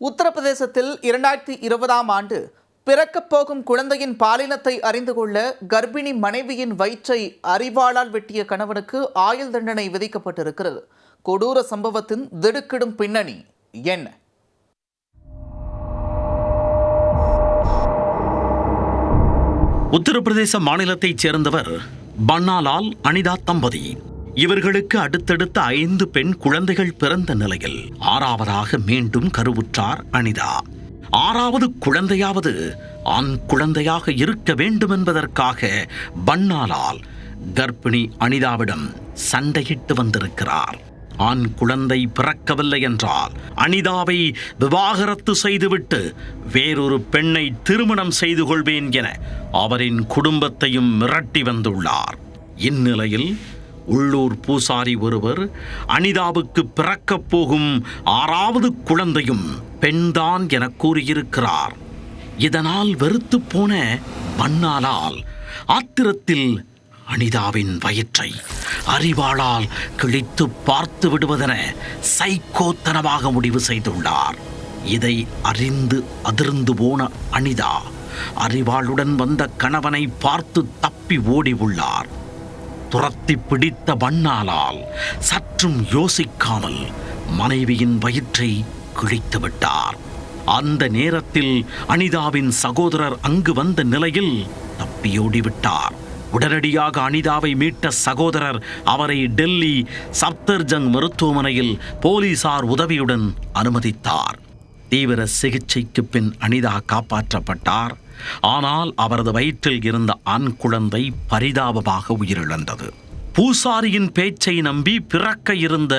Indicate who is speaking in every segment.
Speaker 1: உத்தரப்பிரதேசத்தில் 2020ஆம் ஆண்டு பிறக்கப் போகும் குழந்தையின் பாலினத்தை அறிந்து கொள்ள கர்ப்பிணி மனைவியின் வயிற்றை அரிவாளால் வெட்டிய கணவனுக்கு ஆயுள் தண்டனை விதிக்கப்பட்டிருக்கிறது. கொடூர சம்பவத்தின் திடுக்கிடும் பின்னணி என்ன?
Speaker 2: உத்தரப்பிரதேச மாநிலத்தைச் சேர்ந்தவர் பன்னாலால் அனிதா தம்பதி. இவர்களுக்கு அடுத்தடுத்த 5 பெண் குழந்தைகள் பிறந்த நிலையில் 6வதாக மீண்டும் கருவுற்றார் அனிதா. 6வது குழந்தையாவது ஆண் குழந்தையாக இருக்க வேண்டும் என்பதற்காக பன்னாலால் கர்ப்பிணி அனிதாவிடம் சண்டையிட்டு வந்திருக்கிறார். ஆண் குழந்தை பிறக்கவில்லை என்றால் அனிதாவை விவாகரத்து செய்துவிட்டு வேறொரு பெண்ணை திருமணம் செய்து கொள்வேன் என அவரின் குடும்பத்தையும் மிரட்டி வந்துள்ளார். இந்நிலையில் உள்ளூர் பூசாரி ஒருவர் அனிதாவுக்கு பிறக்கப் போகும் 6வது குழந்தையும் பெண்தான் என கூறியிருக்கிறார். இதனால் வெறுத்து போன பன்னாலால் ஆத்திரத்தில் அனிதாவின் வயிற்றை அரிவாளால் கிழித்து பார்த்து விடுவதென சைக்கோத்தனமாக முடிவு செய்துள்ளார். இதை அறிந்து அதிர்ந்து போன அனிதா அரிவாளுடன் வந்த கணவனை பார்த்து தப்பி ஓடி உள்ளார். துரத்தி பிடித்த பன்னாலால் சற்றும் யோசிக்காமல் மனைவியின் வயிற்றை கிழித்து விட்டார். அந்த நேரத்தில் அனிதாவின் சகோதரர் அங்கு வந்த நிலையில் தப்பியோடிவிட்டார். உடனடியாக அனிதாவை மீட்ட சகோதரர் அவரை டெல்லி சப்தர்ஜங் மருத்துவமனையில் போலீசார் உதவியுடன் அனுமதித்தார். தீவிர சிகிச்சைக்கு பின் அனிதா காப்பாற்றப்பட்டார். ஆனால் அவரது வயிற்றில் இருந்த ஆண் குழந்தை பரிதாபமாக உயிரிழந்தது. பூசாரியின் பேச்சை நம்பி பிறக்க இருந்த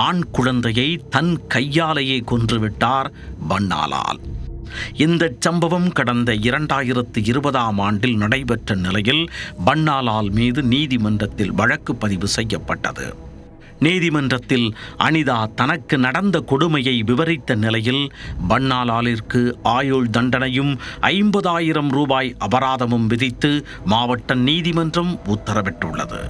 Speaker 2: ஆண் குழந்தையை தன் கையாலேயே கொன்றுவிட்டார் பன்னாலால். இந்த சம்பவம் கடந்த 2020ஆம் ஆண்டில் நடைபெற்ற நிலையில் பன்னாலால் மீது நீதிமன்றத்தில் வழக்கு பதிவு செய்யப்பட்டது. நீதிமன்றத்தில் அனிதா தனக்கு நடந்த கொடுமையை விவரித்த நிலையில் பன்னாலாலிற்கு ஆயுள் தண்டனையும் 50,000 ரூபாய் அபராதமும் விதித்து மாவட்ட நீதிமன்றம் உத்தரவிட்டுள்ளது.